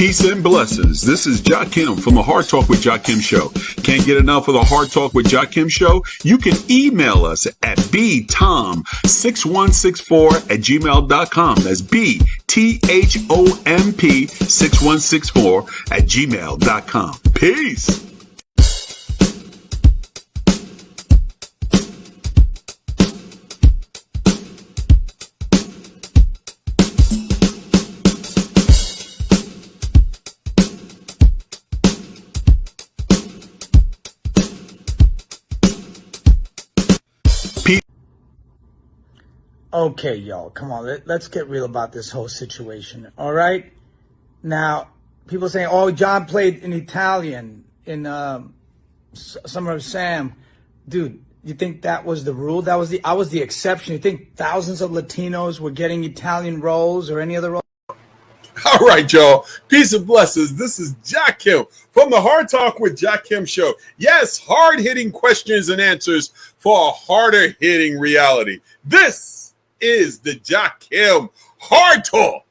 Peace and blessings. This is Jakim from the Hard Talk with Jakim show. Can't get enough of the Hard Talk with Jakim show? You can email us at btom6164@gmail.com. That's bthomp6164@gmail.com. Peace. Okay, y'all, come on. Let's get real about this whole situation. All right. Now, people saying, "Oh, John played in Italian in Summer of Sam." Dude, you think that was the rule? I was the exception. You think thousands of Latinos were getting Italian roles or any other role? All right, y'all. Peace and blessings. This is Jakim from the Hard Talk with Jakim show. Yes, hard-hitting questions and answers for a harder-hitting reality. This is the Jakim Hard Talk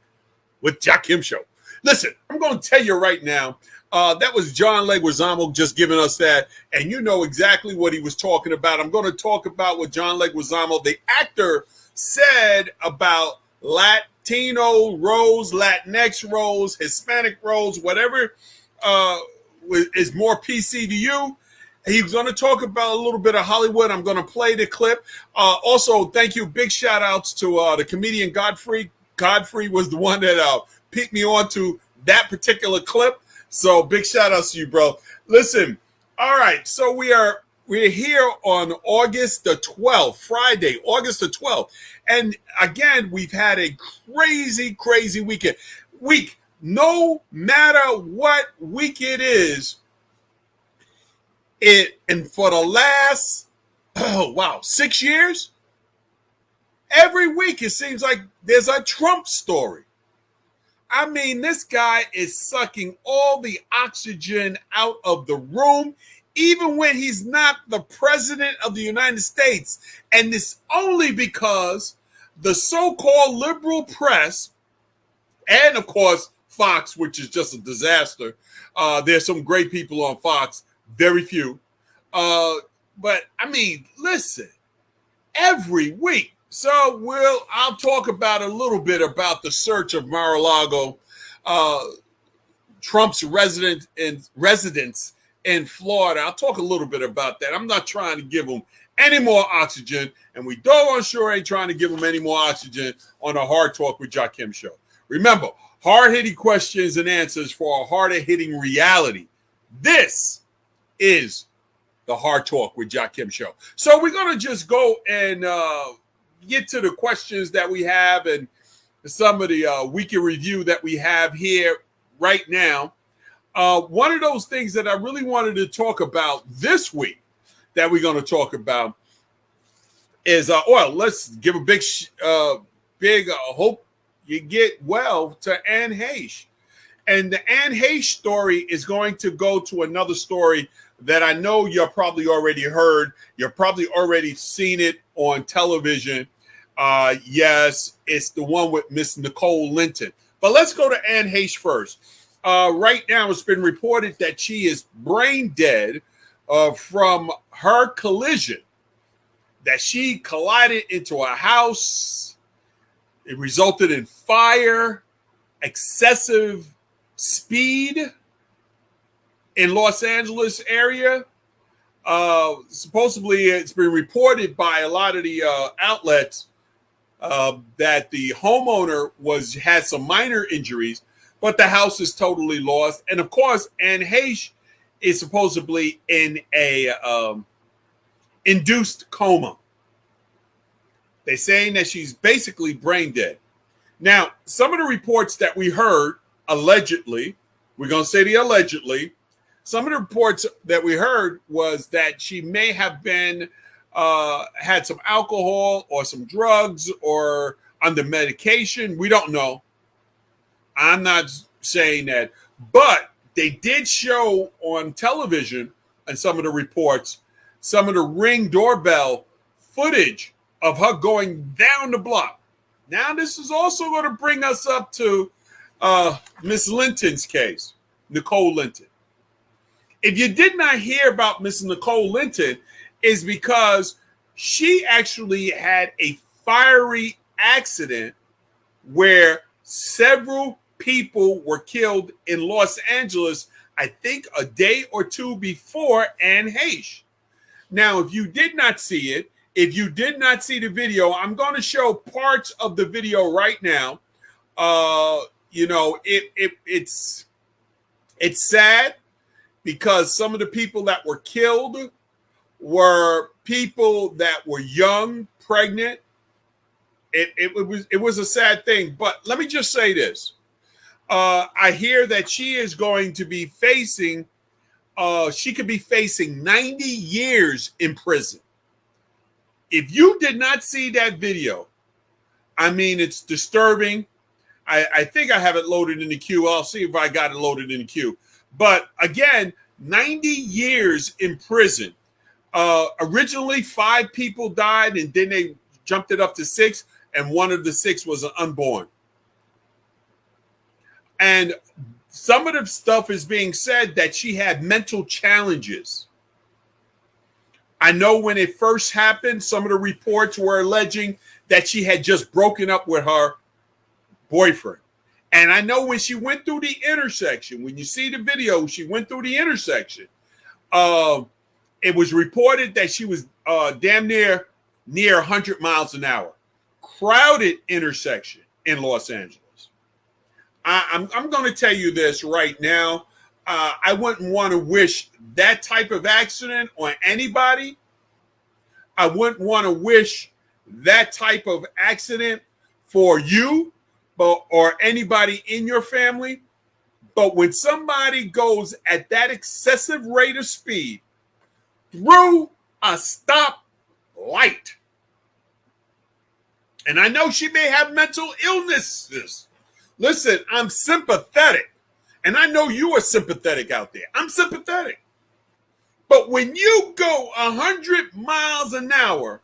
with Jakim show. Listen, I'm going to tell you right now, that was John Leguizamo just giving us that, and you know exactly what he was talking about. I'm going to talk about what John Leguizamo, the actor, said about Latino roles, Latinx roles, Hispanic roles, whatever is more PC to you. He's going to talk about a little bit of Hollywood. I'm going to play the clip. Also, thank you. Big shout outs to the comedian Godfrey. Godfrey was the one that picked me on to that particular clip. So big shout outs to you, bro. Listen. All right. So we're here on August the 12th, Friday, August the 12th. And again, we've had a crazy, crazy week. No matter what week it is, and for the last 6 years, every week it seems like there's a Trump story. I mean, this guy is sucking all the oxygen out of the room, even when he's not the president of the United States. And it's only because the so-called liberal press, and of course Fox, which is just a disaster. There's some great people on Fox. Very few. But I mean, listen, every week. So I'll talk about a little bit about the search of Mar-a-Lago, Trump's residence in Florida. I'll talk a little bit about that. I'm not trying to give him any more oxygen, and we doggone sure ain't trying to give him any more oxygen on a Hard Talk with Jakim show. Remember, hard-hitting questions and answers for a harder-hitting reality. This is the Hard Talk with Jakim show. So we're going to just go and get to the questions that we have and some of the week in review that we have here right now. One of those things that I really wanted to talk about this week that we're going to talk about is, let's give a big hope you get well to Anne Heche. And the Anne Heche story is going to go to another story that I know you're probably already heard. You're probably already seen it on television. Yes, it's the one with Miss Nicole Linton. But let's go to Anne Heche first. Right now, it's been reported that she is brain dead from her collision, that she collided into a house. It resulted in fire, excessive speed in Los Angeles area. Supposedly, it's been reported by a lot of the outlets that the homeowner had some minor injuries, but the house is totally lost. And of course, Anne Heche is supposedly in a induced coma. They're saying that she's basically brain dead. Now, some of the reports that we heard, allegedly, we're going to say the allegedly, some of the reports that we heard was that she may have been had some alcohol or some drugs or under medication. We don't know. I'm not saying that. But they did show on television and some of the reports, some of the Ring doorbell footage of her going down the block. Now, this is also going to bring us up to Miss Linton's case, Nicole Linton. If you did not hear about Miss Nicole Linton, is because she actually had a fiery accident where several people were killed in Los Angeles, I think a day or two before Anne Heche. Now, if you did not see it, if you did not see the video, I'm going to show parts of the video right now. It's sad because some of the people that were killed were people that were young, pregnant. It was a sad thing. But let me just say this. I hear that she is going to be facing, she could be facing 90 years in prison. If you did not see that video, I mean, it's disturbing. I think I have it loaded in the queue. I'll see if I got it loaded in the queue. But again, 90 years in prison. Originally, 5 people died, and then they jumped it up to 6, and one of the 6 was an unborn. And some of the stuff is being said that she had mental challenges. I know when it first happened, some of the reports were alleging that she had just broken up with her boyfriend. And I know when she went through the intersection, when you see the video, she went through the intersection. It was reported that she was damn near 100 miles an hour. Crowded intersection in Los Angeles. I'm going to tell you this right now. I wouldn't want to wish that type of accident on anybody. I wouldn't want to wish that type of accident for you or anybody in your family. But when somebody goes at that excessive rate of speed through a stop light, and I know she may have mental illnesses. Listen, I'm sympathetic. And I know you are sympathetic out there. I'm sympathetic. But when you go 100 miles an hour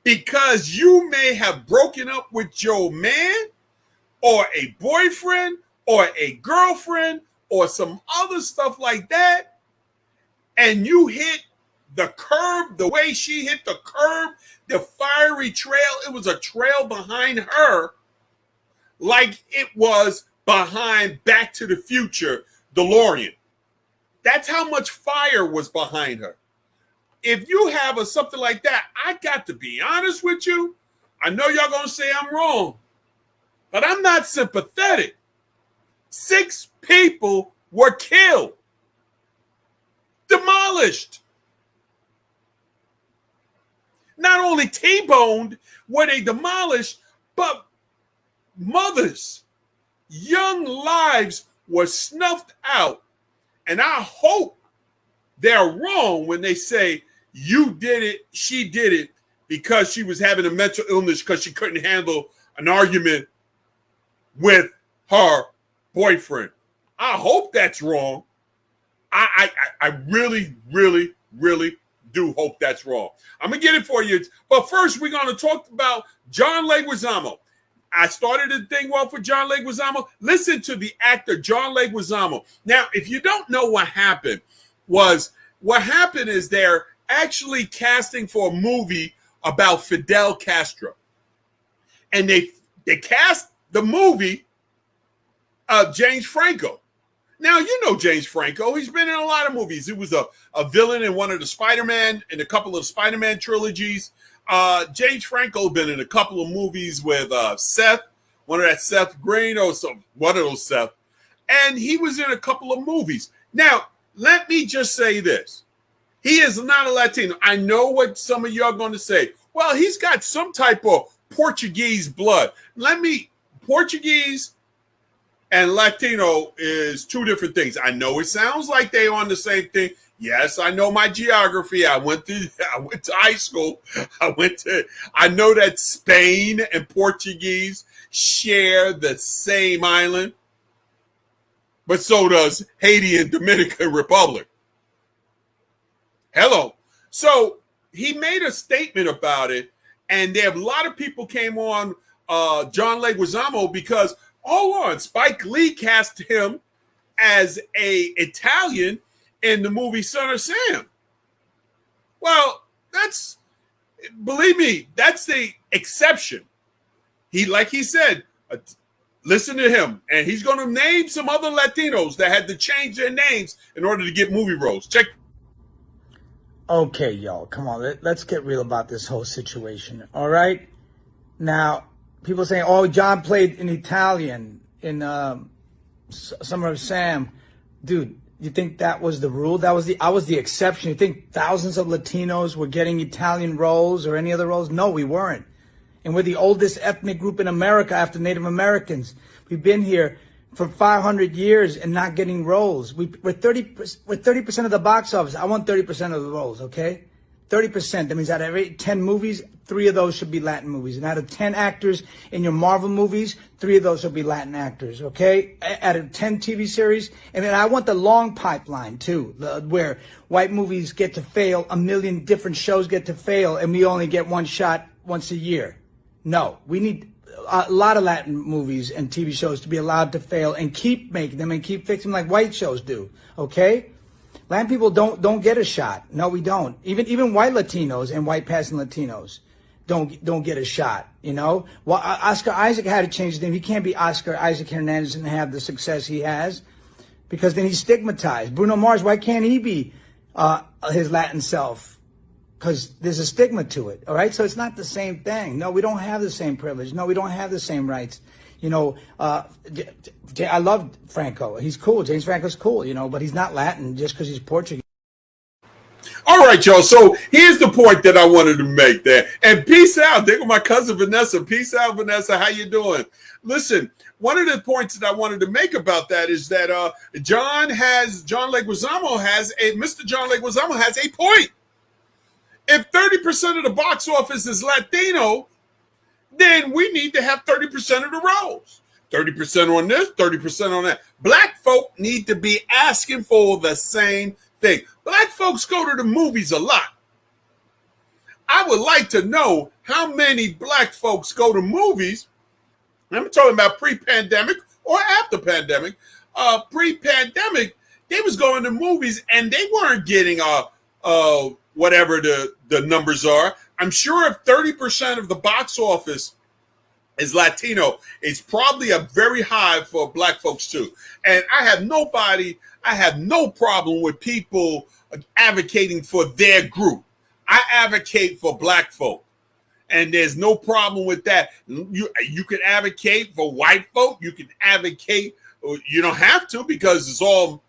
because you may have broken up with your man or a boyfriend or a girlfriend or some other stuff like that, and you hit the curb the way she hit the curb, the fiery trail, it was a trail behind her like it was behind Back to the Future, DeLorean. That's how much fire was behind her. If you have something like that, I got to be honest with you. I know y'all going to say I'm wrong, but I'm not sympathetic. 6 people were killed, demolished. Not only T-boned were they demolished, but mothers, young lives were snuffed out. And I hope they're wrong when they say you did it, she did it because she was having a mental illness because she couldn't handle an argument with her boyfriend. I hope that's wrong. I really, really, really do hope that's wrong. I'm going to get it for you. But first, we're going to talk about John Leguizamo. I started the thing off with John Leguizamo. Listen to the actor John Leguizamo. Now, if you don't know what happened is they're actually casting for a movie about Fidel Castro. And they cast the movie of James Franco. Now, you know James Franco. He's been in a lot of movies. He was a villain in one of the Spider-Man, in a couple of Spider-Man trilogies. James Franco been in a couple of movies with Seth, one of that Seth Green or one of those Seth. And he was in a couple of movies. Now, let me just say this. He is not a Latino. I know what some of you are going to say. Well, he's got some type of Portuguese blood. Portuguese and Latino is 2 different things. I know it sounds like they're on the same thing. Yes, I know my geography. I went to high school. I know that Spain and Portuguese share the same island, but so does Haiti and Dominican Republic. Hello. So he made a statement about it, and there a lot of people came on John Leguizamo because Hold on. Spike Lee cast him as a Italian in the movie Son of Sam. Well, believe me, that's the exception. Like he said, listen to him, and he's going to name some other Latinos that had to change their names in order to get movie roles. Check. Okay, y'all, come on. Let's get real about this whole situation. All right. Now, people saying, "Oh, John played in Italian in Summer of Sam." Dude, you think that was the rule? I was the exception. You think thousands of Latinos were getting Italian roles or any other roles? No, we weren't. And we're the oldest ethnic group in America after Native Americans. We've been here for 500 years and not getting roles. We're 30% of the box office. I want 30% of the roles, okay? 30%. That means out of every 10 movies, 3 of those should be Latin movies. And out of 10 actors in your Marvel movies, 3 of those should be Latin actors, okay? Out of 10 TV series. And then I want the long pipeline, too, where white movies get to fail, a million different shows get to fail, and we only get one shot once a year. No, we need a lot of Latin movies and TV shows to be allowed to fail and keep making them and keep fixing them like white shows do, okay? Latin people don't get a shot. No, we don't. Even white Latinos and white passing Latinos don't get a shot, you know? Well, Oscar Isaac had to change his name. He can't be Oscar Isaac Hernandez and have the success he has because then he's stigmatized. Bruno Mars, why can't he be his Latin self? Because there's a stigma to it, all right? So it's not the same thing. No, we don't have the same privilege. No, we don't have the same rights. You know, I love Franco. He's cool. James Franco's cool, you know, but he's not Latin just because he's Portuguese. All right, y'all. So here's the point that I wanted to make there. And peace out. There go my cousin Vanessa. Peace out, Vanessa. How you doing? Listen, one of the points that I wanted to make about that is that Mr. John Leguizamo has a point. If 30% of the box office is Latino, then we need to have 30% of the roles. 30% on this, 30% on that. Black folk need to be asking for the same thing. Black folks go to the movies a lot. I would like to know how many black folks go to movies. I'm talking about pre-pandemic or after pandemic. Pre-pandemic, they was going to movies and they weren't getting whatever the numbers are. I'm sure if 30% of the box office is Latino, it's probably a very high for black folks too. And I have no problem with people advocating for their group. I advocate for black folk. And there's no problem with that. You can advocate for white folk. You can advocate, you don't have to because it's all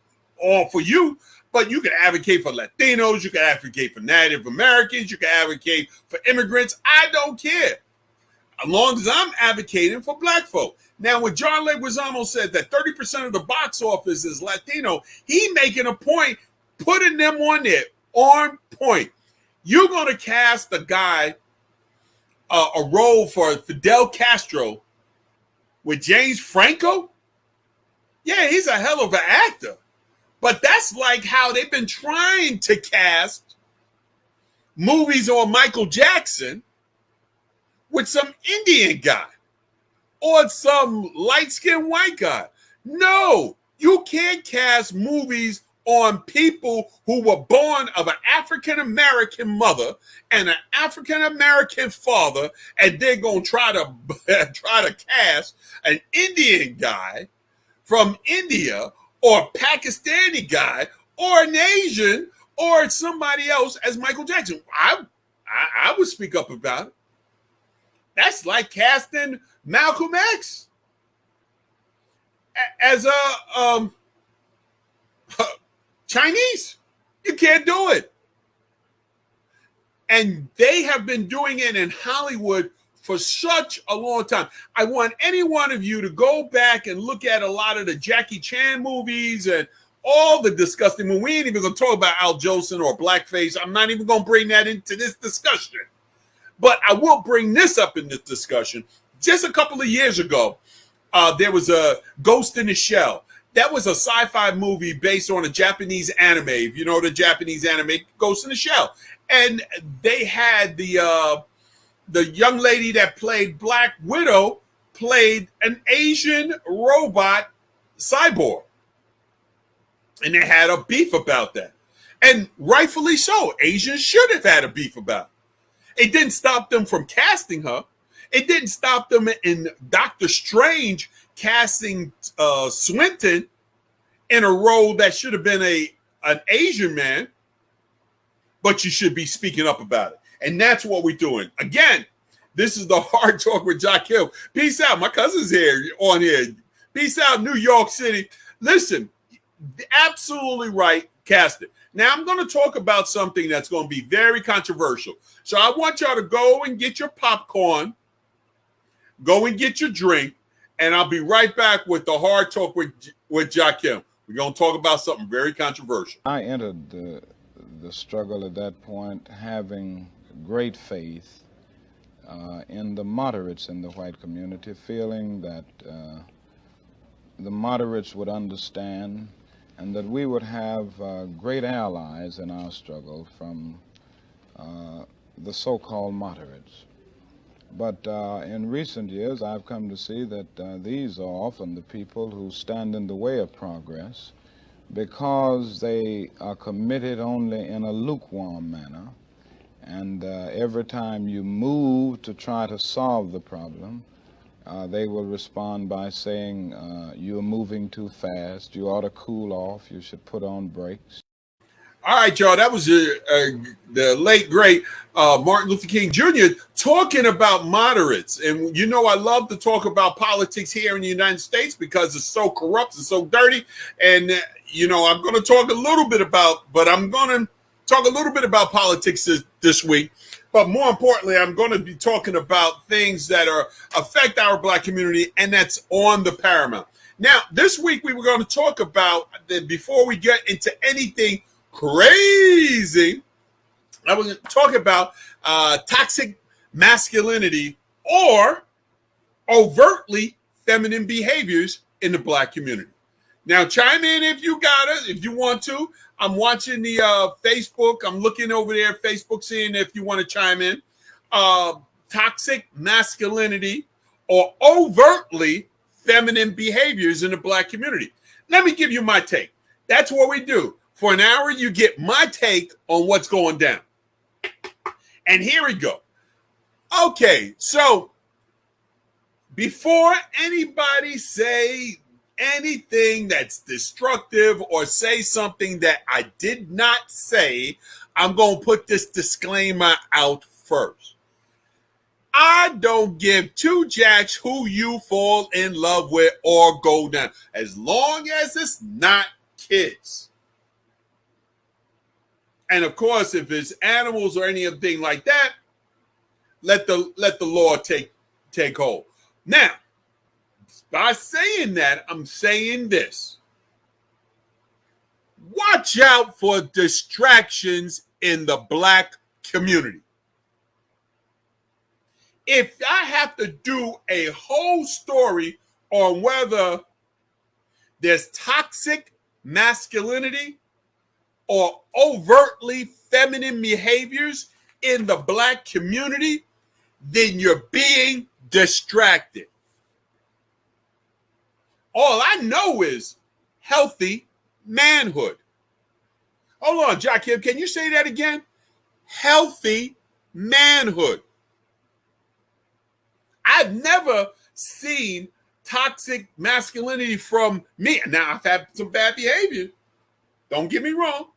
for you. But you can advocate for Latinos, you can advocate for Native Americans, you can advocate for immigrants. I don't care. As long as I'm advocating for black folk. Now, when John Leguizamo said that 30% of the box office is Latino, he making a point, putting them on there, on point. You're going to cast a guy, a role for Fidel Castro with James Franco? Yeah, he's a hell of an actor. But that's like how they've been trying to cast movies on Michael Jackson with some Indian guy or some light-skinned white guy. No, you can't cast movies on people who were born of an African-American mother and an African-American father, and they're going to try to cast an Indian guy from India or a Pakistani guy, or an Asian, or somebody else as Michael Jackson. I would speak up about it. That's like casting Malcolm X as a Chinese. You can't do it. And they have been doing it in Hollywood for such a long time. I want any one of you to go back and look at a lot of the Jackie Chan movies and all the disgusting movies. We ain't even going to talk about Al Jolson or blackface. I'm not even going to bring that into this discussion. But I will bring this up in this discussion. Just a couple of years ago, there was a Ghost in the Shell. That was a sci-fi movie based on a Japanese anime. If you know the Japanese anime, Ghost in the Shell. And they had the young lady that played Black Widow played an Asian robot cyborg. And they had a beef about that. And rightfully so. Asians should have had a beef about it. It didn't stop them from casting her. It didn't stop them in Doctor Strange casting Swinton in a role that should have been an Asian man. But you should be speaking up about it. And that's what we're doing. Again, this is the Hard Talk with Jakim. Peace out. My cousin's here on here. Peace out, New York City. Listen, absolutely right. Cast it. Now, I'm going to talk about something that's going to be very controversial. So I want y'all to go and get your popcorn, go and get your drink, and I'll be right back with the Hard Talk with Jakim. We're going to talk about something very controversial. I entered the struggle at that point having great faith in the moderates in the white community, feeling that the moderates would understand and that we would have great allies in our struggle from the so-called moderates. But in recent years, I've come to see that these are often the people who stand in the way of progress because they are committed only in a lukewarm manner. And every time you move to try to solve the problem, they will respond by saying, you're moving too fast, you ought to cool off, you should put on brakes. All right, y'all, that was the late, great Martin Luther King Jr. talking about moderates. And you know I love to talk about politics here in the United States because it's so corrupt and so dirty. And, you know, I'm going to talk a little bit about politics this week. But more importantly, I'm going to be talking about things that affect our Black community, and that's on the paramount. Now, this week we were going to talk about, before we get into anything crazy, I was going to talk about toxic masculinity or overtly feminine behaviors in the Black community. Now, chime in if you got it, if you want to. I'm watching the Facebook. I'm looking over there, Facebook, seeing if you want to chime in. Toxic masculinity or overtly feminine behaviors in the Black community. Let me give you my take. That's what we do. For an hour, you get my take on what's going down. And here we go. Okay, so before anybody say anything that's destructive or say something that I did not say, I'm going to put this disclaimer out first. I don't give two jacks who you fall in love with or go down, as long as it's not kids. And of course, if it's animals or anything like that, let the law take hold. Now, by saying that, I'm saying this. Watch out for distractions in the Black community. If I have to do a whole story on whether there's toxic masculinity or overtly feminine behaviors in the Black community, then you're being distracted. All I know is healthy manhood. Hold on, Jakim, can you say that again? Healthy manhood. I've never seen toxic masculinity from me. Now, I've had some bad behavior. Don't get me wrong.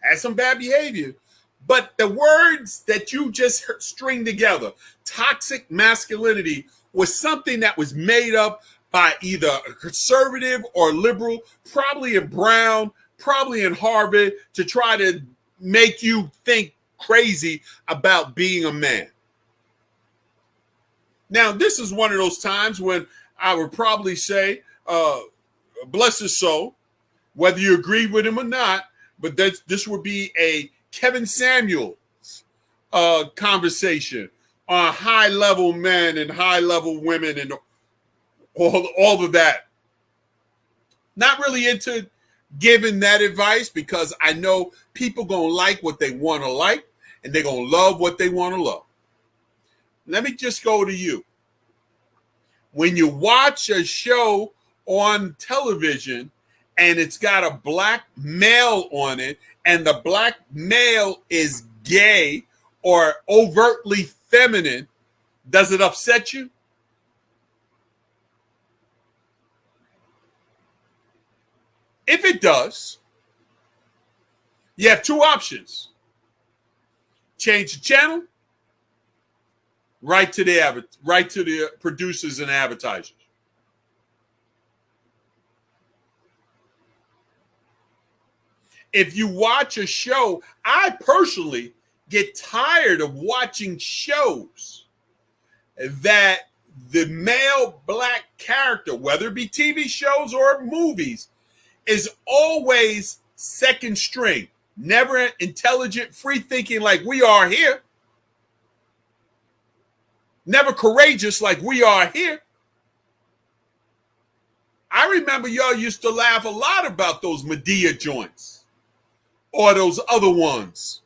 Had some bad behavior. But the words that you just string together, toxic masculinity, was something that was made up by either a conservative or liberal, probably in Brown, probably in Harvard, to try to make you think crazy about being a man. Now, this is one of those times when I would probably say, bless his soul, whether you agree with him or not, but this would be a Kevin Samuels conversation on high-level men and high-level women and all of that. Not really into giving that advice because I know people going to like what they want to like and they're going to love what they want to love. Let me just go to you. When you watch a show on television and it's got a black male on it and the black male is gay or overtly feminine, does it upset you? If it does, you have two options. Change the channel, right to the producers and advertisers. If you watch a show, I personally get tired of watching shows that the male black character, whether it be TV shows or movies, is always second string, never intelligent, free thinking like we are here, never courageous like we are here. I remember y'all used to laugh a lot about those Medea joints or those other ones.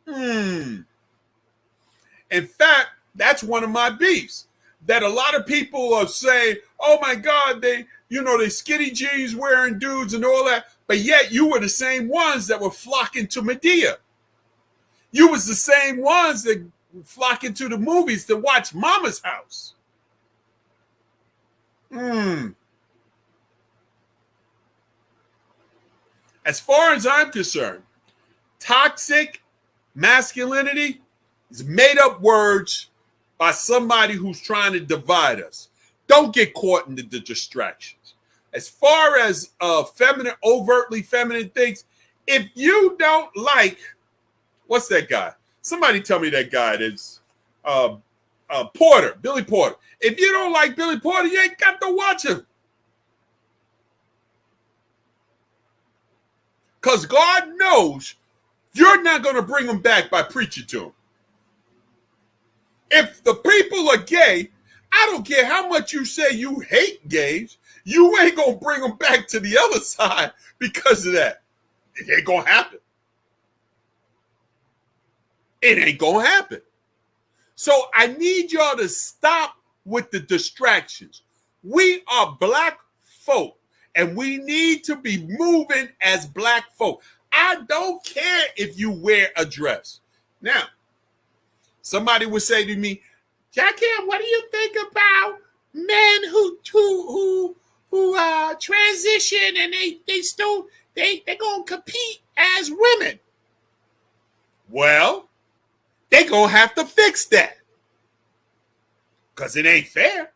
In fact, that's one of my beefs, that a lot of people are saying, oh my God, they skinny jeans wearing dudes and all that. But yet you were the same ones that were flocking to Medea. You was the same ones that flocking to the movies to watch Mama's House. As far as I'm concerned, toxic masculinity is made up words by somebody who's trying to divide us. Don't get caught in the distractions. As far as overtly feminine things, if you don't like, what's that guy? Somebody tell me that guy is Porter, Billy Porter. If you don't like Billy Porter, you ain't got to watch him. Because God knows you're not going to bring him back by preaching to him. If the people are gay, I don't care how much you say you hate gays, you ain't going to bring them back to the other side because of that. It ain't going to happen. It ain't going to happen. So I need y'all to stop with the distractions. We are black folk, and we need to be moving as black folk. I don't care if you wear a dress. Now, somebody would say to me, Jakim, what do you think about men who transition and they're gonna compete as women? Well, they're gonna have to fix that, because it ain't fair.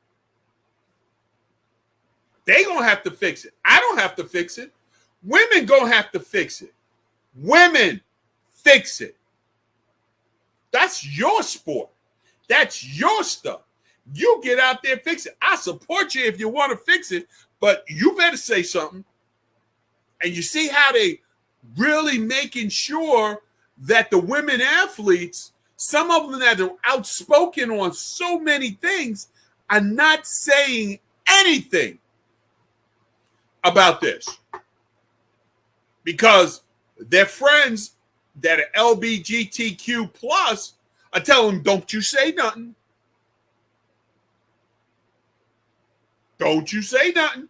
They gonna have to fix it. I don't have to fix it. Women gonna have to fix it. Women fix it. That's your sport. That's your stuff. You get out there, fix it. I support you if you want to fix it, but you better say something. And you see how they really making sure that the women athletes, some of them that are outspoken on so many things, are not saying anything about this. Because their friends that are LGBTQ plus are telling them, don't you say nothing. Don't you say nothing.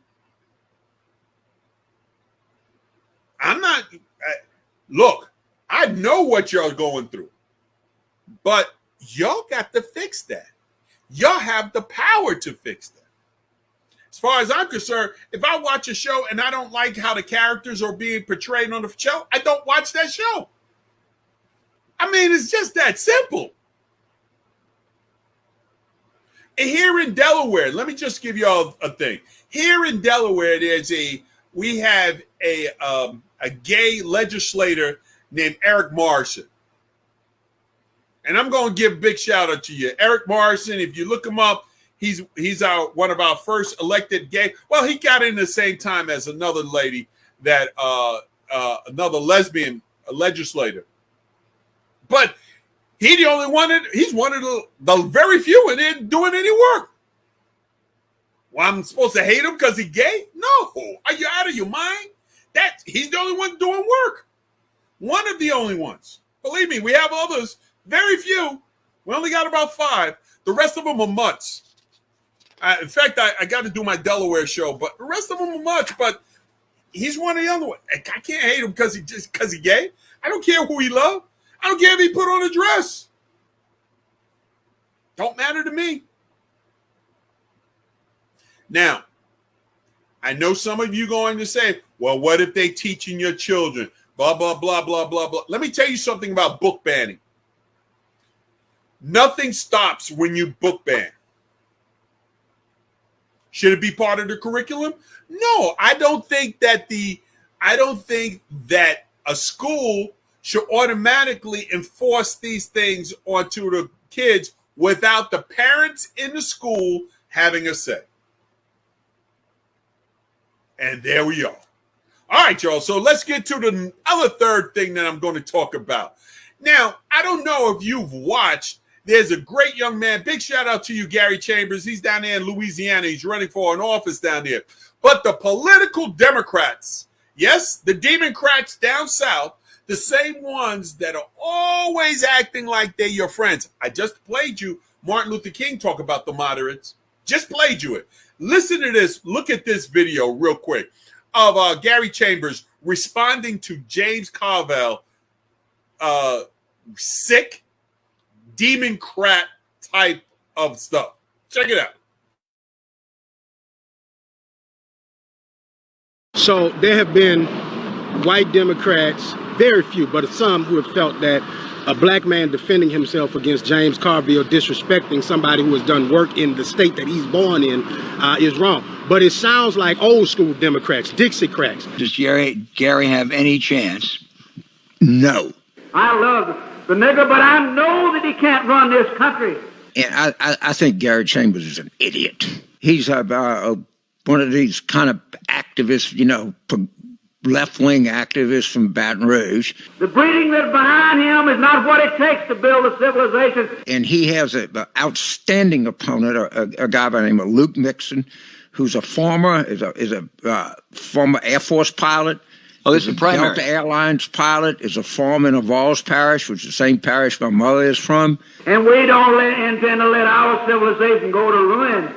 Look, I know what y'all going through, but y'all got to fix that. Y'all have the power to fix that. As far as I'm concerned, if I watch a show and I don't like how the characters are being portrayed on the show, I don't watch that show. I mean, it's just that simple. And here in Delaware, let me just give y'all a thing. Here in Delaware, we have a gay legislator named Eric Morrison. And I'm going to give a big shout out to you. Eric Morrison, if you look him up, he's one of our first elected gay. Well, he got in the same time as another lady, that another lesbian legislator. But he's one of the very few in there doing any work. Well, I'm supposed to hate him because he's gay? No. Are you out of your mind? He's the only one doing work. One of the only ones. Believe me, we have others, very few. We only got about 5. The rest of them are mutts. In fact, I got to do my Delaware show, but the rest of them are much. But he's one of the other ones. I can't hate him because he gay. I don't care who he love. I don't care if he put on a dress. Don't matter to me. Now, I know some of you going to say, well, what if they teaching your children? Blah, blah, blah, blah, blah, blah. Let me tell you something about book banning. Nothing stops when you book ban. Should it be part of the curriculum? No, I don't think that a school should automatically enforce these things onto the kids without the parents in the school having a say. And there we are. All right, y'all. So let's get to the other third thing that I'm going to talk about. Now, I don't know if you've watched. There's a great young man. Big shout out to you, Gary Chambers. He's down there in Louisiana. He's running for an office down there. But the political Democrats, yes, the Democrats down south, the same ones that are always acting like they're your friends. I just played you Martin Luther King talk about the moderates. Just played you it. Listen to this. Look at this video real quick of Gary Chambers responding to James Carville, sick, Democrat type of stuff. Check it out. So there have been white Democrats, very few, but some who have felt that a black man defending himself against James Carville, disrespecting somebody who has done work in the state that he's born in, is wrong. But it sounds like old school Democrats, Dixiecrats. Does Gary have any chance? No. I love the nigger, but I know that he can't run this country. And I think Gary Chambers is an idiot. He's one of these kind of activists, left-wing activists from Baton Rouge. The breeding that's behind him is not what it takes to build a civilization. And he has an outstanding opponent, a guy by the name of Luke Nixon, who's a former Air Force pilot. Oh, this is primary. Delta Airlines pilot, is a foreman of Walls Parish, which is the same parish my mother is from. And we don't intend to let our civilization go to ruin.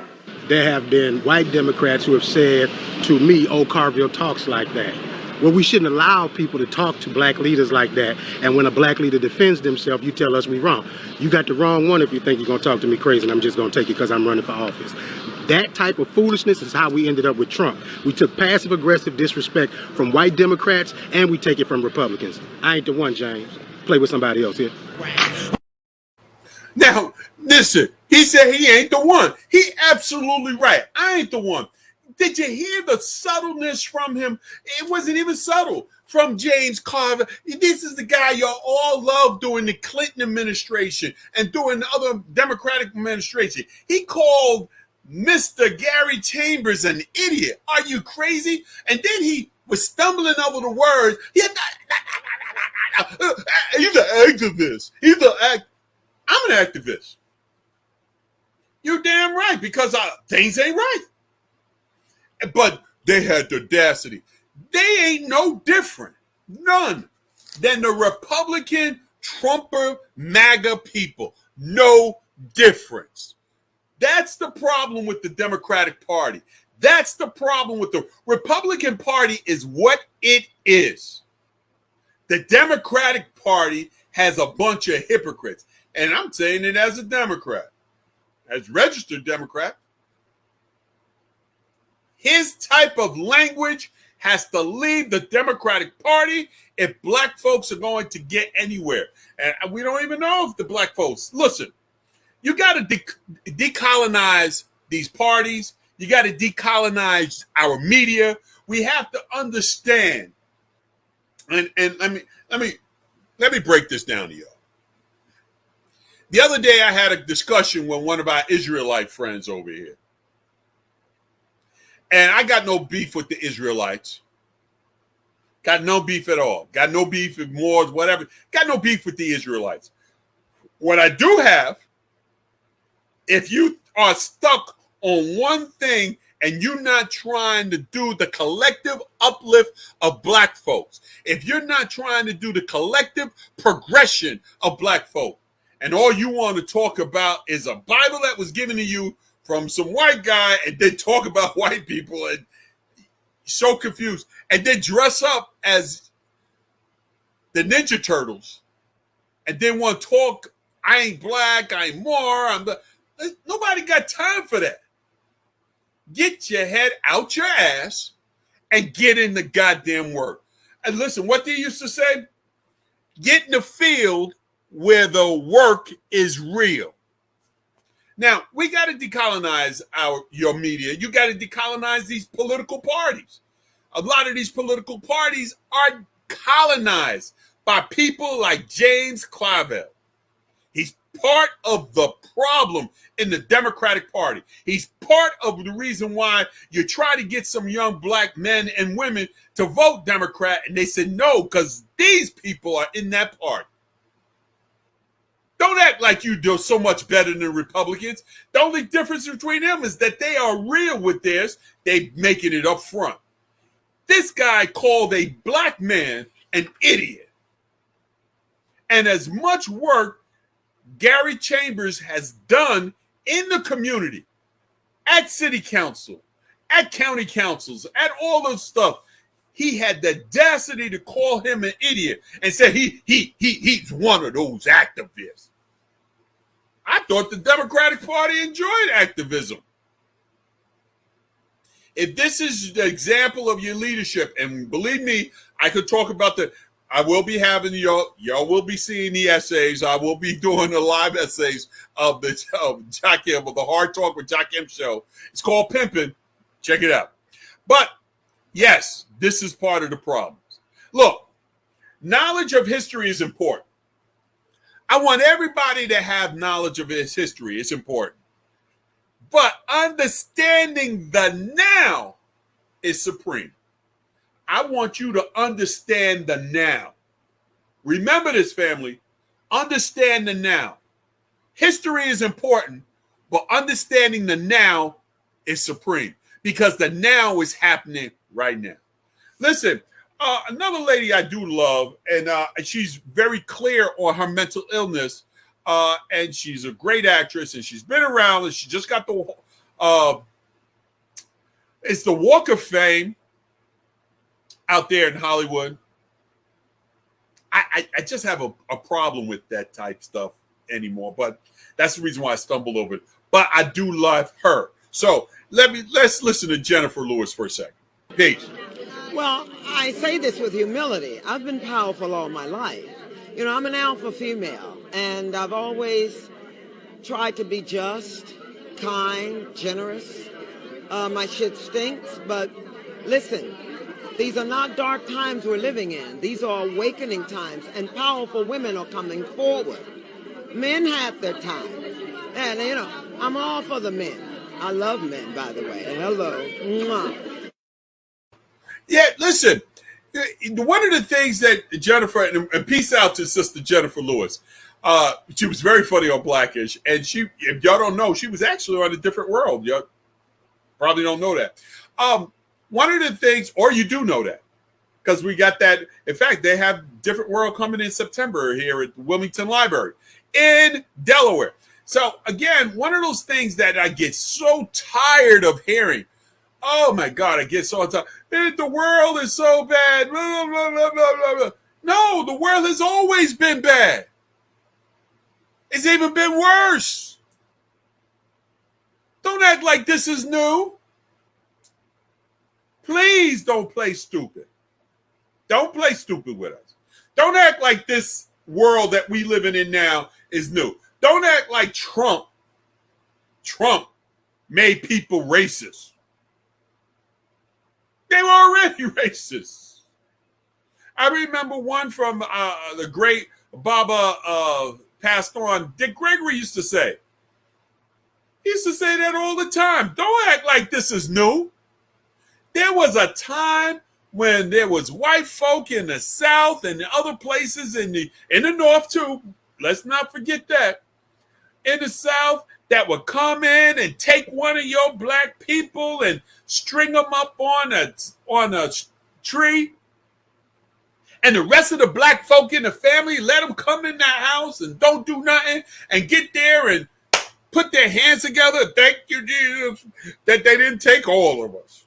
There have been white Democrats who have said to me, oh, Carville talks like that. Well, we shouldn't allow people to talk to black leaders like that. And when a black leader defends themselves, you tell us we wrong. You got the wrong one if you think you're going to talk to me crazy and I'm just going to take it because I'm running for office. That type of foolishness is how we ended up with Trump. We took passive-aggressive disrespect from white Democrats and we take it from Republicans. I ain't the one, James. Play with somebody else here. Now, listen, he said he ain't the one. He absolutely right. I ain't the one. Did you hear the subtleness from him? It wasn't even subtle. From James Carville. This is the guy y'all all love during the Clinton administration and during the other Democratic administration. He called Mr. Gary Chambers an idiot. Are you crazy? And then he was stumbling over the words. He's an activist. I'm an activist. You're damn right, because things ain't right. But they had the audacity. They ain't no different, none, than the Republican Trumper MAGA people. No difference. That's the problem with the Democratic Party. That's the problem with the Republican Party is what it is. The Democratic Party has a bunch of hypocrites. And I'm saying it as a Democrat, as registered Democrat. His type of language has to leave the Democratic Party if black folks are going to get anywhere. And we don't even know if the black folks, listen, you got to decolonize these parties. You got to decolonize our media. We have to understand. And let me break this down to you. The other day I had a discussion with one of our Israelite friends over here. And I got no beef with the Israelites. Got no beef at all. Got no beef with Moors, whatever. Got no beef with the Israelites. What I do have, if you are stuck on one thing and you're not trying to do the collective uplift of black folks, if you're not trying to do the collective progression of black folk, and all you want to talk about is a Bible that was given to you from some white guy and then talk about white people and so confused, and then dress up as the Ninja Turtles and then want to talk, I ain't black, I ain't more, nobody got time for that. Get your head out your ass and get in the goddamn work. And listen, what they used to say, get in the field where the work is real. Now, we got to decolonize your media. You got to decolonize these political parties. A lot of these political parties are colonized by people like James Clavell. He's part of the problem in the Democratic Party. He's part of the reason why you try to get some young black men and women to vote Democrat, and they said no, because these people are in that party. Don't act like you do so much better than Republicans. The only difference between them is that they are real with theirs. They making it up front. This guy called a black man an idiot. And as much work Gary Chambers has done in the community, at city council, at county councils, at all those stuff, he had the audacity to call him an idiot and say he's one of those activists. I thought the Democratic Party enjoyed activism. If this is the example of your leadership, and believe me, I could talk about I will be having y'all will be seeing the essays. I will be doing the live essays of Jakim, of the Hard Talk with Jakim show. It's called Pimpin'. Check it out. But yes, this is part of the problems. Look, knowledge of history is important. I want everybody to have knowledge of its history. It's important. But understanding the now is supreme. I want you to understand the now. Remember this, family. Understand the now. History is important, but understanding the now is supreme because the now is happening right now. Listen, another lady I do love, and she's very clear on her mental illness, and she's a great actress, and she's been around, and she just got it's the Walk of Fame out there in Hollywood. I just have a problem with that type stuff anymore, but that's the reason why I stumbled over it. But I do love her. So let's listen to Jennifer Lewis for a second. Peace. Well, I say this with humility. I've been powerful all my life. You know, I'm an alpha female, and I've always tried to be just, kind, generous. My shit stinks, but listen, these are not dark times we're living in. These are awakening times, and powerful women are coming forward. Men have their time. And, you know, I'm all for the men. I love men, by the way. Hello. Mwah. Yeah, listen, one of the things that Jennifer, and peace out to Sister Jennifer Lewis, she was very funny on Blackish, and she, if y'all don't know, she was actually on A Different World. Y'all probably don't know that. One of the things, or you do know that, because we got that. In fact, they have Different World coming in September here at the Wilmington Library in Delaware. So again, one of those things that I get so tired of hearing. Oh my God, I get so tired. The world is so bad. Blah, blah, blah, blah, blah, blah. No, the world has always been bad. It's even been worse. Don't act like this is new. Please don't play stupid. Don't play stupid with us. Don't act like this world that we living in now is new. Don't act like Trump made people racist. They were already racist. I remember one from the great Baba passed on, Dick Gregory used to say. He used to say that all the time. Don't act like this is new. There was a time when there was white folk in the South and other places in the North too. Let's not forget that. In the South, that would come in and take one of your black people and string them up on a tree. And the rest of the black folk in the family, let them come in that house and don't do nothing and get there and put their hands together. Thank you, Jesus, that they didn't take all of us.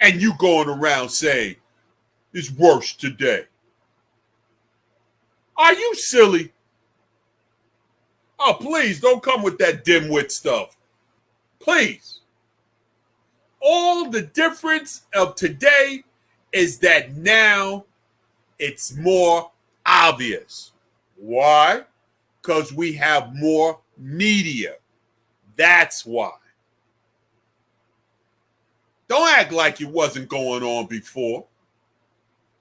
And you going around saying, it's worse today. Are you silly? Oh, please don't come with that dimwit stuff. Please. All the difference of today is that now it's more obvious. Why? Because we have more media. That's why. Don't act like it wasn't going on before.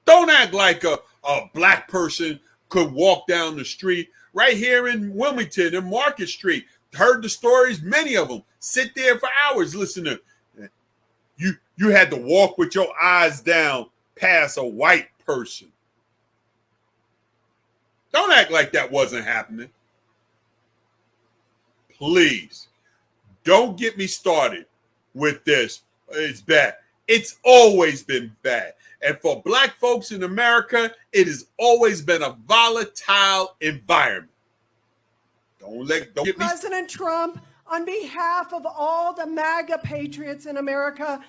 Don't act like a black person could walk down the street right here in Wilmington and Market Street. Heard the stories, many of them. Sit there for hours listening. You had to walk with your eyes down past a white person. Don't act like that wasn't happening. Please, don't get me started with this. It's bad. It's always been bad. And for black folks in America, it has always been a volatile environment. Don't get me. President Trump, on behalf of all the MAGA patriots in America,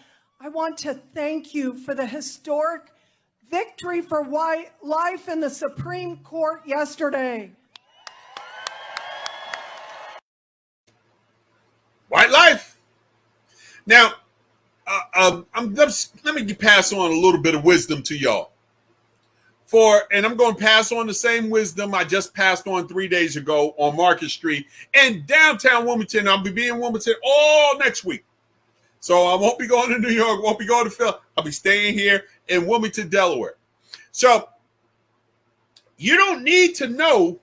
I want to thank you for the historic victory for white life in the Supreme Court yesterday. White life. Now, let me pass on a little bit of wisdom to y'all. And I'm going to pass on the same wisdom I just passed on 3 days ago on Market Street in downtown Wilmington. I'll be in Wilmington all next week. So I won't be going to New York, won't be going to Philly. I'll be staying here in Wilmington, Delaware. So you don't need to know.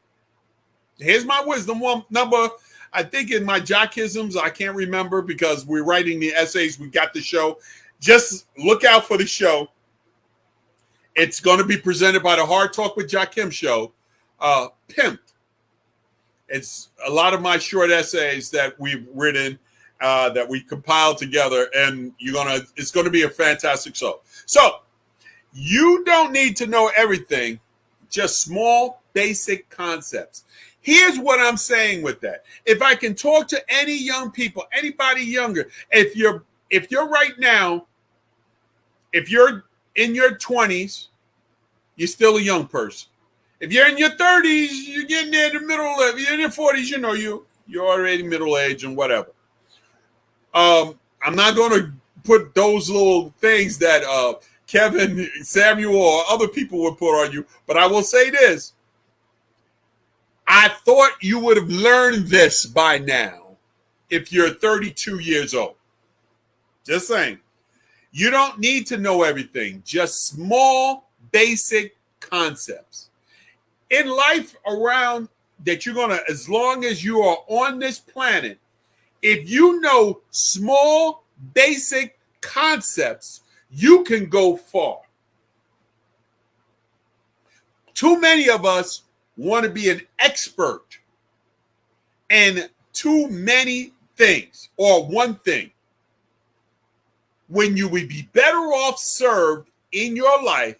Here's my wisdom number. I think in my Jakisms, I can't remember because we're writing the essays. We got the show. Just look out for the show. It's going to be presented by the Hard Talk with Jakim show, Pimped. It's a lot of my short essays that we've written, that we compiled together, and it's going to be a fantastic show. So you don't need to know everything, just small, basic concepts. Here's what I'm saying with that. If I can talk to any young people, anybody younger, if you're right now, if you're in your 20s, you're still a young person. If you're in your 30s, you're getting there in the middle of, you're in your 40s, you're already middle age and whatever. I'm not going to put those little things that Kevin, Samuel, or other people would put on you, but I will say this. I thought you would have learned this by now if you're 32 years old. Just saying. You don't need to know everything, just small, basic concepts. In life around that you're going to, as long as you are on this planet, if you know small, basic concepts, you can go far. Too many of us want to be an expert in too many things or one thing, when you would be better off served in your life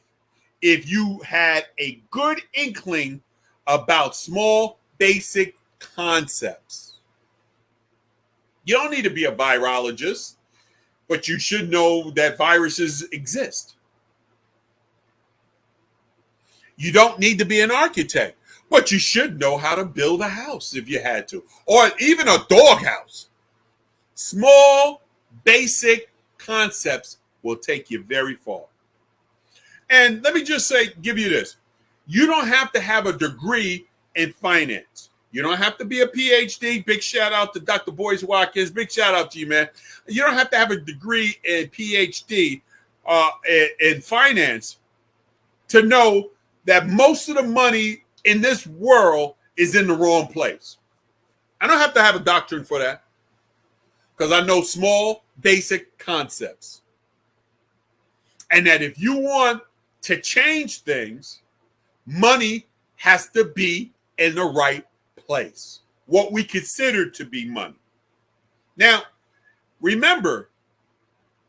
if you had a good inkling about small, basic concepts. You don't need to be a virologist, but you should know that viruses exist. You don't need to be an architect, but you should know how to build a house if you had to, or even a doghouse. Small, basic concepts will take you very far. And let me just give you this. You don't have to have a degree in finance. You don't have to be a PhD. Big shout out to Dr. Boyce Watkins. Big shout out to you, man. You don't have to have a degree in PhD in finance to know that most of the money in this world is in the wrong place. I don't have to have a doctorate for that because I know small, basic concepts. And that if you want to change things, money has to be in the right place, what we consider to be money. Now, remember,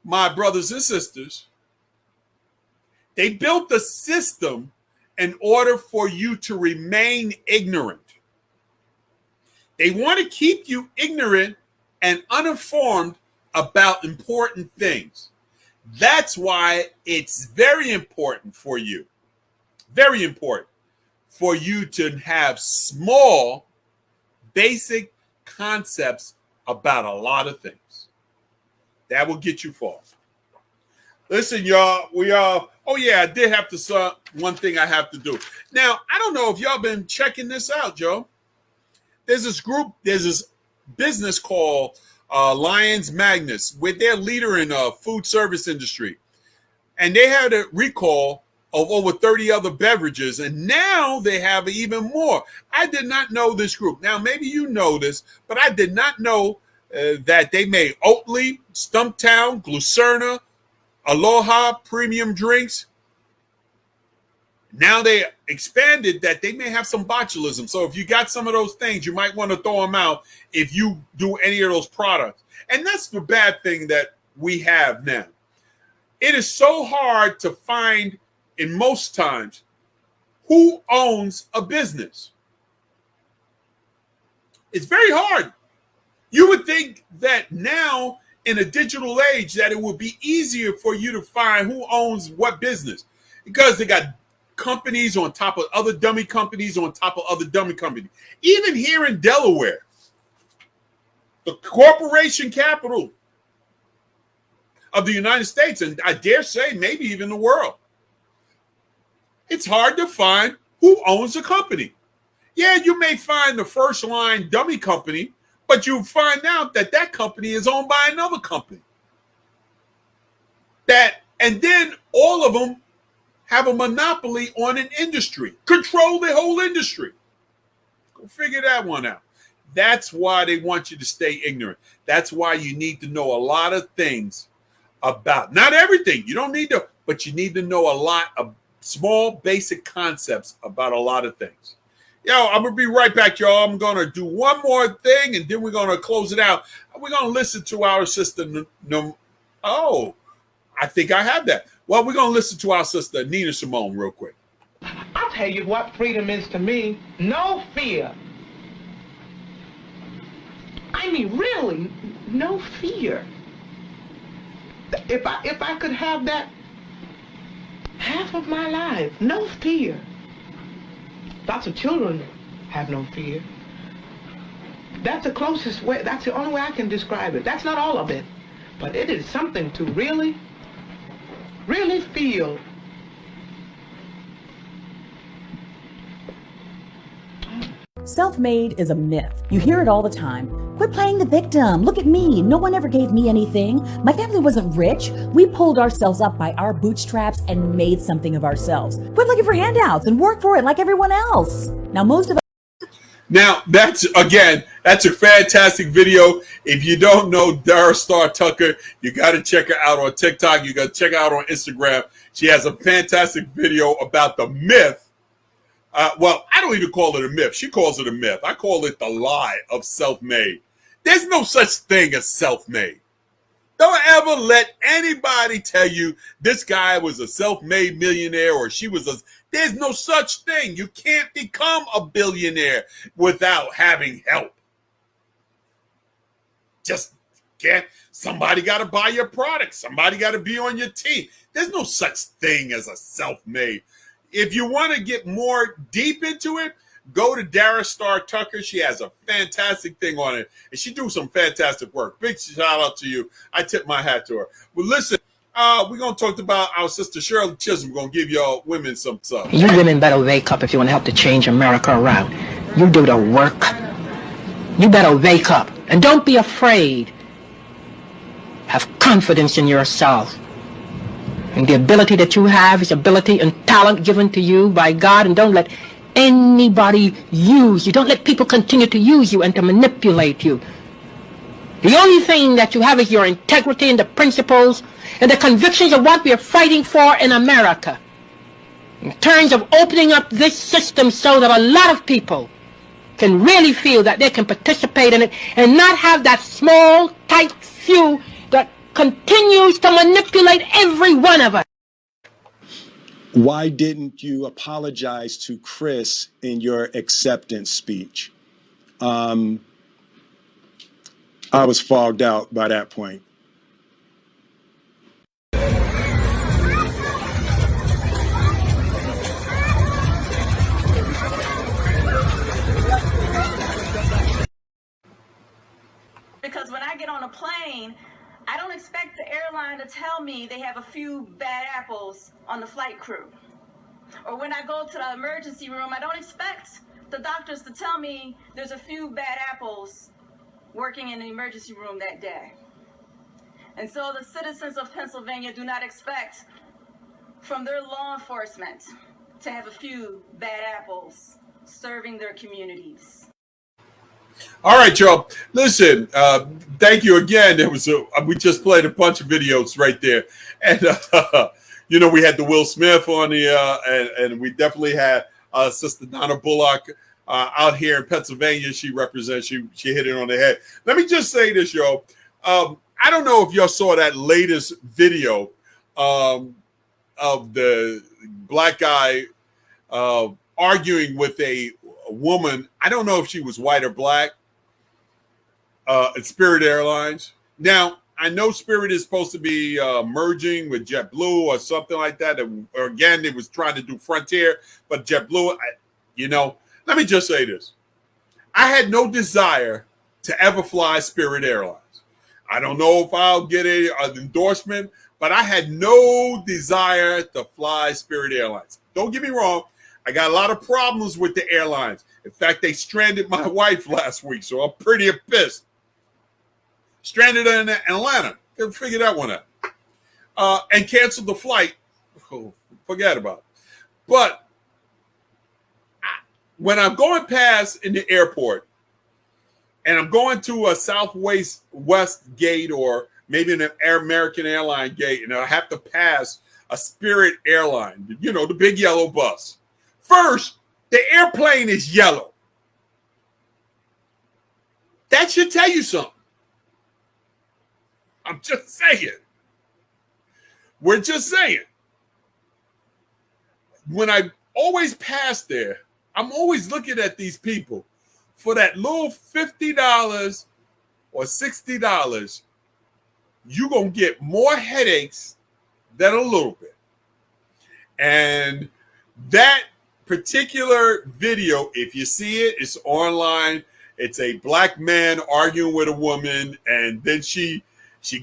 my brothers and sisters, they built a system in order for you to remain ignorant. They want to keep you ignorant and uninformed about important things. That's why it's very important for you to have small, basic concepts about a lot of things. That will get you far. Listen, y'all, oh yeah, I did have to, one thing I have to do. Now, I don't know if y'all been checking this out, Joe. There's this business called Lions Magnus, with their leader in food service industry. And they had a recall of over 30 other beverages, and now they have even more. I did not know this group. Now, maybe you know this, but I did not know that they made Oatly, Stumptown, Glucerna, Aloha premium drinks. Now they expanded that they may have some botulism. So if you got some of those things, you might want to throw them out if you do any of those products. And that's the bad thing that we have now. It is so hard to find, in most times, who owns a business. It's very hard. You would think that now in a digital age that it would be easier for you to find who owns what business, because they got companies on top of other dummy companies on top of other dummy companies. Even here in Delaware, the corporation capital of the United States, and I dare say maybe even the world, it's hard to find who owns the company. Yeah, you may find the first line dummy company, but you find out that that company is owned by another company. And then all of them have a monopoly on an industry, control the whole industry. Go figure that one out. That's why they want you to stay ignorant. That's why you need to know a lot of things about, not everything, you don't need to, but you need to know a lot of small, basic concepts about a lot of things. Yo, I'm going to be right back, y'all. I'm going to do one more thing, and then we're going to close it out. We're going to listen to our sister. Oh, I think I have that. Well, we're going to listen to our sister, Nina Simone, real quick. I'll tell you what freedom is to me. No fear. I mean, really, no fear. If I could have that half of my life, no fear. Lots of children have no fear. That's the closest way, that's the only way I can describe it. That's not all of it, but it is something to really, really feel. Self-made is a myth. You hear it all the time. Quit playing the victim. Look at me. No one ever gave me anything. My family wasn't rich. We pulled ourselves up by our bootstraps and made something of ourselves. Quit looking for handouts and work for it like everyone else. Now, most of us. Now, that's a fantastic video. If you don't know Dara Star Tucker, you got to check her out on TikTok. You got to check her out on Instagram. She has a fantastic video about the myth. Well, I don't even call it a myth. She calls it a myth. I call it the lie of self-made. There's no such thing as self-made. Don't ever let anybody tell you this guy was a self-made millionaire or she was a... There's no such thing. You can't become a billionaire without having help. Just can't. Somebody got to buy your product. Somebody got to be on your team. There's no such thing as a self-made. If you want to get more deep into it, go to Dara Star Tucker. She has a fantastic thing on it, and she do some fantastic work. Big shout out to you. I tip my hat to her. Well, listen, we're going to talk about our sister Shirley Chisholm. We're going to give y'all women some stuff. You women better wake up if you want to help to change America around. You do the work. You better wake up. And don't be afraid. Have confidence in yourself. And the ability that you have is ability and talent given to you by God. And don't let anybody use you. Don't let people continue to use you and to manipulate you. The only thing that you have is your integrity and the principles and the convictions of what we are fighting for in America. In terms of opening up this system so that a lot of people can really feel that they can participate in it and not have that small, tight few that continues to manipulate every one of us. why didn't you apologize to Chris in your acceptance speech? I was fogged out by that point. Because when I get on a plane, I don't expect the airline to tell me they have a few bad apples on the flight crew. Or when I go to the emergency room, I don't expect the doctors to tell me there's a few bad apples working in the emergency room that day. And so the citizens of Pennsylvania do not expect from their law enforcement to have a few bad apples serving their communities. All right, y'all. Listen, thank you again. We just played a bunch of videos right there. And, we had the Will Smith on the, and we definitely had Sister Donna Bullock out here in Pennsylvania. She represents, she hit it on the head. Let me just say this, y'all. I don't know if y'all saw that latest video of the black guy arguing with a woman. I don't know if she was white or black. At Spirit Airlines. Now, I know Spirit is supposed to be merging with JetBlue or something like that. Or again, they was trying to do Frontier, but JetBlue, let me just say this. I had no desire to ever fly Spirit Airlines. I don't know if I'll get an endorsement, but I had no desire to fly Spirit Airlines. Don't get me wrong. I got a lot of problems with the airlines. In fact, they stranded my wife last week, so I'm pretty pissed. Stranded in Atlanta. Couldn't figure that one out. And canceled the flight. Oh, forget about it. But when I'm going past in the airport and I'm going to a Southwest gate or maybe an American airline gate, and I have to pass a Spirit airline, the big yellow bus. First, the airplane is yellow. That should tell you something. I'm just saying. We're just saying. When I always pass there, I'm always looking at these people. For that little $50 or $60, you're going to get more headaches than a little bit. And that particular video, if you see it, it's online. It's a black man arguing with a woman, and then she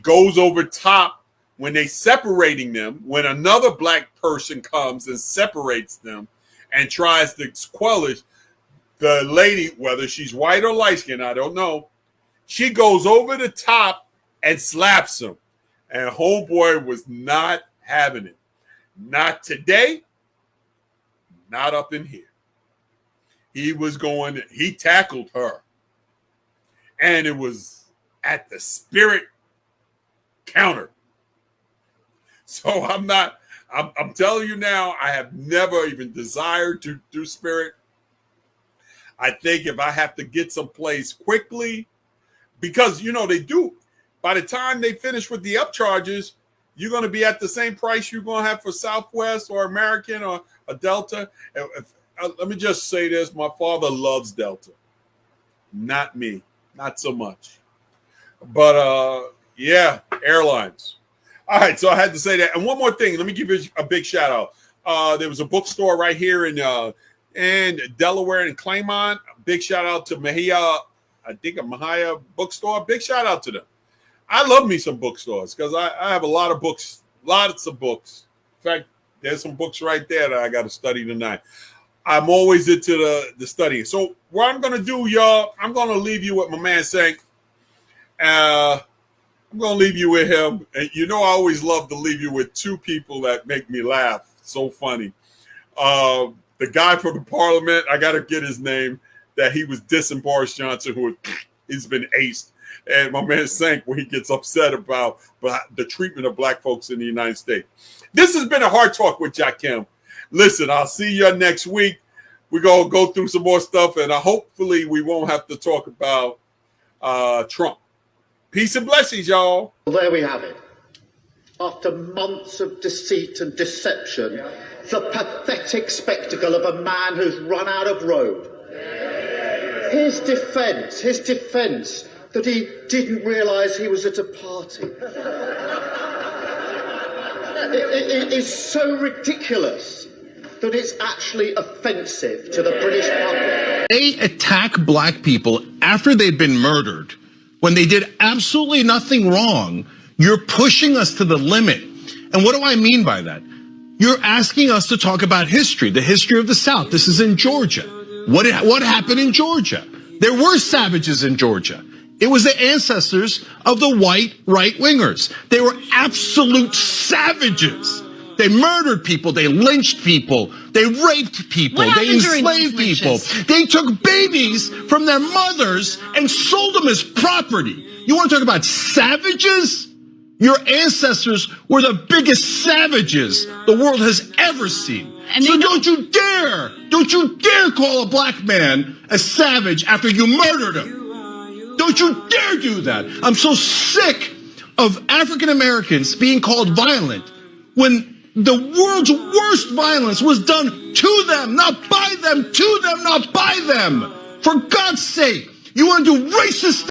goes over top when they separating them, when another black person comes and separates them and tries to squelch the lady, whether she's white or light-skinned, I don't know. She goes over the top and slaps him. And homeboy was not having it. Not today. Not up in here. He tackled her. And it was at the Spirit counter. So I'm telling you now, I have never even desired to do Spirit. I think if I have to get someplace quickly, because, they do, by the time they finish with the upcharges, you're going to be at the same price you're going to have for Southwest or American or a Delta. Let me just say this. My father loves Delta. Not me. Not so much. But, yeah, airlines. All right, so I had to say that. And one more thing. Let me give you a big shout out. There was a bookstore right here in Delaware in Claymont. Big shout out to Mahia bookstore. Big shout out to them. I love me some bookstores because I have a lot of books, lots of books. In fact, there's some books right there that I got to study tonight. I'm always into the studying. So what I'm going to do, y'all, I'm going to leave you with my man Sank. I'm going to leave you with him. And I always love to leave you with two people that make me laugh. So funny. The guy from the parliament, I got to get his name, that he was dissing Boris Johnson, he's been aced. And my man Sank, when he gets upset about the treatment of black folks in the United States. This has been a Hard Talk with Jakim. Listen, I'll see you next week. We're going to go through some more stuff, and hopefully we won't have to talk about Trump. Peace and blessings, y'all. There we have it. After months of deceit and deception, the pathetic spectacle of a man who's run out of road. His defence that he didn't realise he was at a party. It is so ridiculous that it's actually offensive to the British public. They attack black people after they've been murdered when they did absolutely nothing wrong. You're pushing us to the limit. And what do I mean by that? You're asking us to talk about history, the history of the South. This is in Georgia. What happened in Georgia? There were savages in Georgia. It was the ancestors of the white right-wingers. They were absolute savages. They murdered people, they lynched people, they raped people, they enslaved people. They took babies from their mothers and sold them as property. You want to talk about savages? Your ancestors were the biggest savages the world has ever seen. And so don't you dare call a black man a savage after you murdered him. Don't you dare do that. I'm so sick of African Americans being called violent when the world's worst violence was done to them, not by them, to them, not by them. For God's sake, you want to do racist